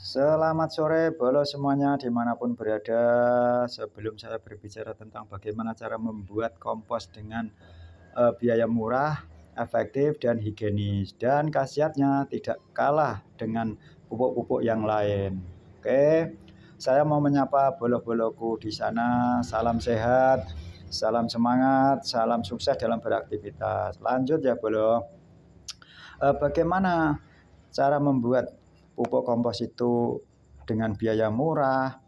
Selamat sore bolo semuanya dimanapun berada. Sebelum saya berbicara tentang bagaimana cara membuat kompos dengan biaya murah, efektif dan higienis dan khasiatnya tidak kalah dengan pupuk-pupuk yang lain. Oke, saya mau menyapa bolo-boloku di sana. Salam sehat, salam semangat, salam sukses dalam beraktivitas. Lanjut ya bolo. Bagaimana cara membuat pupuk kompos itu dengan biaya murah,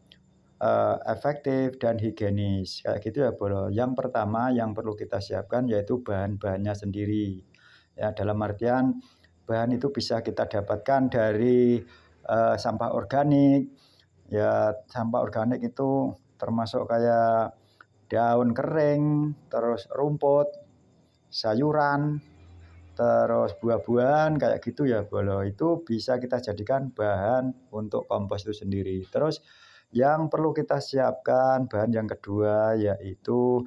efektif dan higienis, kayak gitu ya Bro. Yang pertama yang perlu kita siapkan yaitu bahan-bahannya sendiri. Ya, dalam artian bahan itu bisa kita dapatkan dari sampah organik. Ya, sampah organik itu termasuk kayak daun kering, terus rumput, sayuran, terus buah-buahan kayak gitu ya Bolo. Itu bisa kita jadikan bahan untuk kompos itu sendiri. Terus yang perlu kita siapkan bahan yang kedua yaitu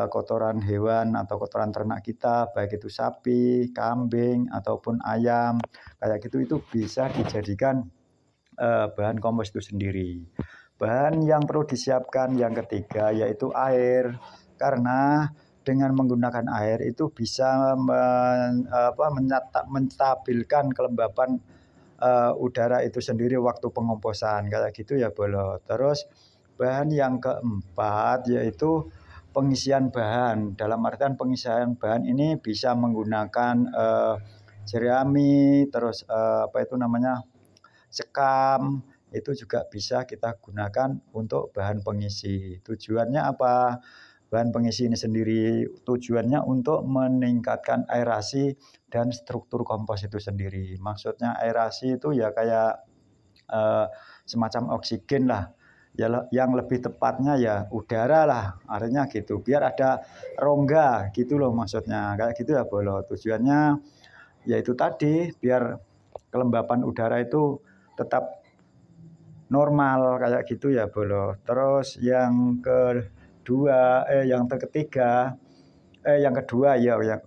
kotoran hewan atau kotoran ternak kita, baik itu sapi, kambing ataupun ayam kayak gitu, itu bisa dijadikan bahan kompos itu sendiri. Bahan yang perlu disiapkan yang ketiga yaitu air, karena dengan menggunakan air itu bisa menstabilkan kelembapan udara itu sendiri waktu pengomposan kayak gitu ya Bolo. Terus bahan yang keempat yaitu pengisian bahan. Dalam artian pengisian bahan ini bisa menggunakan jerami, terus sekam, itu juga bisa kita gunakan untuk bahan pengisi. Tujuannya apa? Bahan pengisi ini sendiri tujuannya untuk meningkatkan aerasi dan struktur kompos itu sendiri. Maksudnya aerasi itu ya kayak semacam oksigen lah. Ya, yang lebih tepatnya ya udara lah, artinya gitu. Biar ada rongga gitu loh maksudnya. Kayak gitu ya Bolo. Tujuannya yaitu tadi biar kelembapan udara itu tetap normal kayak gitu ya Bolo. Terus yang kedua ya, yang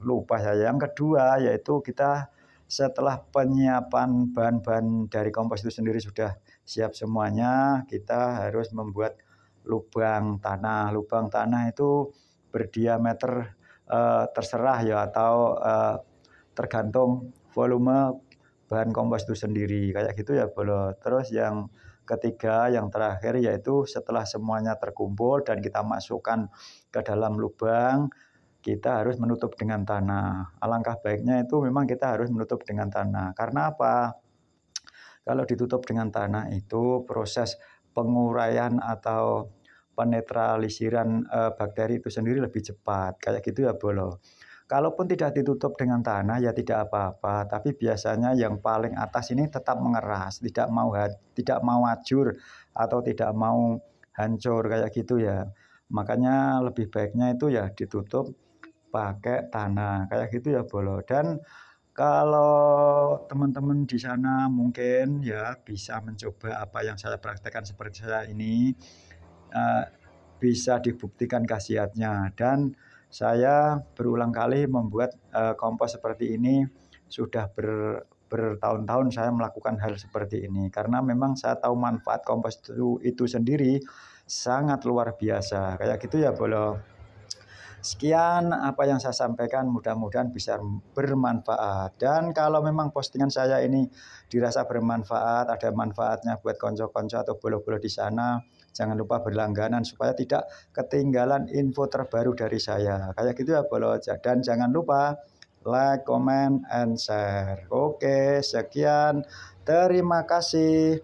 lupa saya. Yang kedua yaitu kita setelah penyiapan bahan-bahan dari kompos itu sendiri sudah siap semuanya, kita harus membuat lubang tanah. Lubang tanah itu berdiameter terserah ya, atau tergantung volume bahan kompos itu sendiri kayak gitu ya Bolo. Terus yang ketiga, yang terakhir yaitu setelah semuanya terkumpul dan kita masukkan ke dalam lubang, kita harus menutup dengan tanah. Alangkah baiknya itu memang kita harus menutup dengan tanah. Karena apa? Kalau ditutup dengan tanah itu proses penguraian atau penetralisiran bakteri itu sendiri lebih cepat. Kayak gitu ya Bolo. Kalaupun tidak ditutup dengan tanah ya tidak apa-apa, tapi biasanya yang paling atas ini tetap mengeras, tidak mau hajur atau tidak mau hancur kayak gitu ya. Makanya lebih baiknya itu ya ditutup pakai tanah kayak gitu ya Bolo. Dan kalau teman-teman di sana mungkin ya bisa mencoba apa yang saya praktekkan seperti saya ini, bisa dibuktikan khasiatnya. Dan saya berulang kali membuat kompos seperti ini, sudah bertahun-tahun saya melakukan hal seperti ini karena memang saya tahu manfaat kompos itu sendiri sangat luar biasa kayak gitu ya Bolo. Sekian apa yang saya sampaikan, mudah-mudahan bisa bermanfaat. Dan kalau memang postingan saya ini dirasa bermanfaat, ada manfaatnya buat konco-konco atau bolo-bolo di sana, jangan lupa berlangganan supaya tidak ketinggalan info terbaru dari saya. Kayak gitu ya Bolo. Dan jangan lupa like, comment, and share. Oke, sekian. Terima kasih.